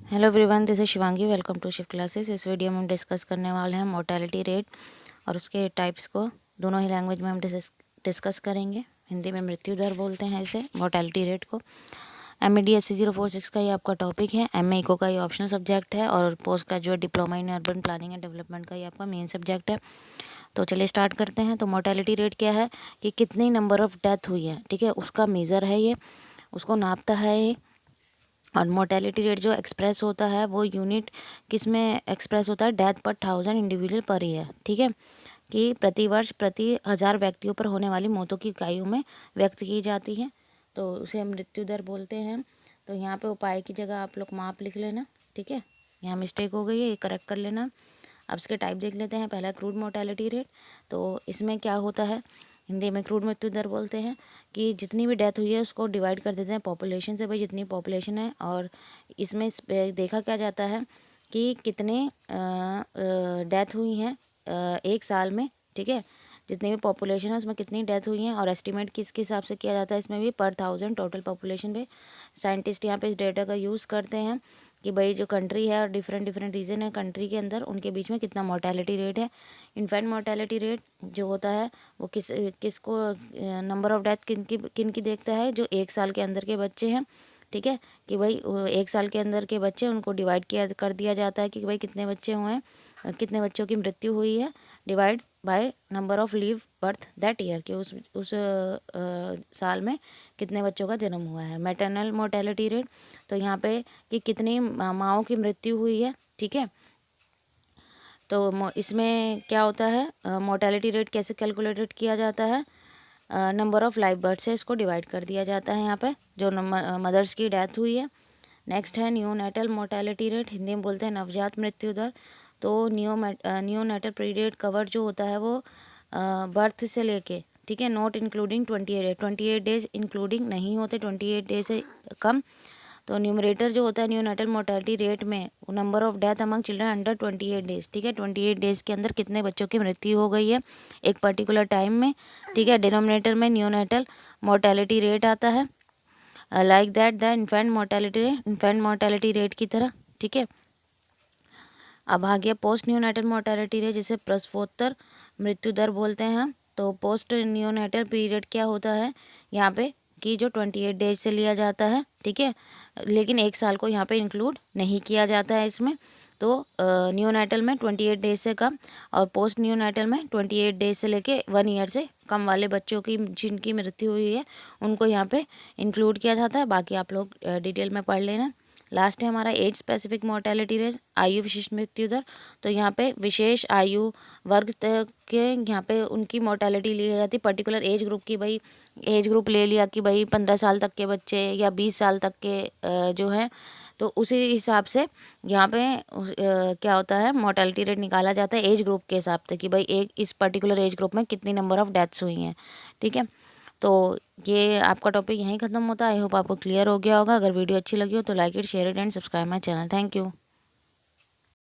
Hello everyone, this is Shivangi. Welcome to shift classes. इस video में हम डिस्कस करने वाले हैं मोर्टेलिटी रेट और उसके टाइप्स को दोनों ही लैंग्वेज में हम डिस्कस करेंगे। हिंदी में मृत्यु दर बोलते हैं इसे, मोर्टेलिटी रेट को। MED SC 046 का ये आपका टॉपिक है। MA इको का ये ऑप्शनल सब्जेक्ट है और post graduate diploma in urban planning and development का ये आपका मेन सब्जेक्ट है। तो चलिए स्टार्ट करते हैं। तो मोर्टेलिटी रेट क्या है कि कितनी नंबर ऑफ डेथ हुई है, ठीक है, उसका मेज़र है ये, उसको नापता है ये। और मोर्टेलिटी रेट जो एक्सप्रेस होता है वो यूनिट किस में एक्सप्रेस होता है, डेथ पर 1000 इंडिविजुअल पर ईयर, ठीक है, कि प्रतिवर्ष प्रति 1000 व्यक्तियों पर होने वाली मौतों की इकाइयों में व्यक्त की जाती है। तो उसे हम मृत्यु दर बोलते हैं। तो यहाँ पे उपाय की जगह आप लोग माप लिख लेना, ठीक है। यहाँ मिस्टेक हो गई है, ये करेक्ट कर लेना। अब इसके टाइप देख लेते हैं। पहला क्रूड मोर्टेलिटी रेट। तो इसमें क्या होता है, हिंदी में क्रूड मृत्यु दर बोलते हैं कि जितनी भी डेथ हुई है उसको डिवाइड कर देते हैं पॉपुलेशन से, भाई जितनी पॉपुलेशन है। और इसमें देखा क्या जाता है कि कितने डेथ हुई हैं एक साल में, ठीक है, जितनी भी पॉपुलेशन है उसमें कितनी डेथ हुई हैं। और एस्टिमेट किसके हिसाब से किया जाता है, इसमें भी पर 1000 टोटल पॉपुलेशन पे। साइंटिस्ट यहाँ पे इस डेटा का यूज़ करते हैं कि भाई जो कंट्री है और डिफरेंट डिफरेंट रीजन है कंट्री के अंदर, उनके बीच में कितना मोर्टेलिटी रेट है। इन्फेंट मोर्टेलिटी रेट जो होता है वो किसको नंबर ऑफ डेथ किन की देखता है, जो एक साल के अंदर के बच्चे हैं, ठीक है, कि भाई एक साल के अंदर के बच्चे उनको डिवाइड किया कर दिया जाता है कि भाई कितने बच्चे हुए हैं, कितने बच्चों की मृत्यु हुई है, divide by number of leave birth that year, कि उस साल में कितने बच्चों का जन्म हुआ है। मैटरनल मोर्टेलिटी रेट, तो यहाँ पे कि कितनी माँओं की मृत्यु हुई है, ठीक है। तो इसमें क्या होता है, मोर्टेलिटी रेट कैसे कैलकुलेटेड किया जाता है, नंबर ऑफ़ लाइव बर्थ से इसको डिवाइड कर दिया जाता है यहाँ पे, जो मदर्स की डेथ हुई है। नेक्स्ट है न्यूनेटल मोर्टेलिटी रेट, हिंदी में बोलते हैं नवजात मृत्यु दर। तो न्यूनेटल पीरियड कवर जो होता है वो बर्थ से लेके, ठीक है, नॉट इंक्लूडिंग 28 डेज इंक्लूडिंग नहीं होते, 28 डेज से कम। तो न्यूमरेटर जो होता है न्यूनेटल मोर्टेलिटी रेट में number of death among children under 28 days, ठीक है, 28 डेज के अंदर कितने बच्चों की मृत्यु हो गई है एक पर्टिकुलर टाइम में, ठीक है। डिनोमिनेटर में न्यूनेटल मोर्टेलिटी रेट आता है, like that the infant mortality rate की तरह, ठीक है। अब आ गया पोस्ट न्यूनेटल मोर्टेलिटी रेट, जिसे प्रसवोत्तर मृत्यु दर बोलते हैं हम। तो पोस्ट न्यूनेटल पीरियड क्या होता है यहाँ पे कि जो 28 डेज से लिया जाता है, ठीक है, लेकिन एक साल को यहाँ पे इंक्लूड नहीं किया जाता है इसमें। तो न्यूनेटल में 28 डेज से कम और पोस्ट न्यूनेटल में 28 डेज से लेके 1 ईयर से कम वाले बच्चों की जिनकी मृत्यु हुई है उनको यहाँ पे इंक्लूड किया जाता है। बाकी आप लोग डिटेल में पढ़ लेना। लास्ट है हमारा एज स्पेसिफिक मोर्टेलिटी रेट, आयु विशिष्ट मृत्यु दर। तो यहाँ पे विशेष आयु वर्ग के यहाँ पे उनकी मोर्टेलिटी ली जाती है, पर्टिकुलर एज ग्रुप की। भाई एज ग्रुप ले लिया कि भाई 15 साल तक के बच्चे या 20 साल तक के जो हैं, तो उसी हिसाब से यहाँ पे क्या होता है, मोर्टेलिटी रेट निकाला जाता है एज ग्रुप के हिसाब से कि भाई एक इस पर्टिकुलर एज ग्रुप में कितनी नंबर ऑफ़ डेथ्स हुई हैं, ठीक है। तो ये आपका टॉपिक यहीं ख़त्म होता है। आई होप आपको क्लियर हो गया होगा। अगर वीडियो अच्छी लगी हो तो like it, share it and subscribe my channel. Thank you.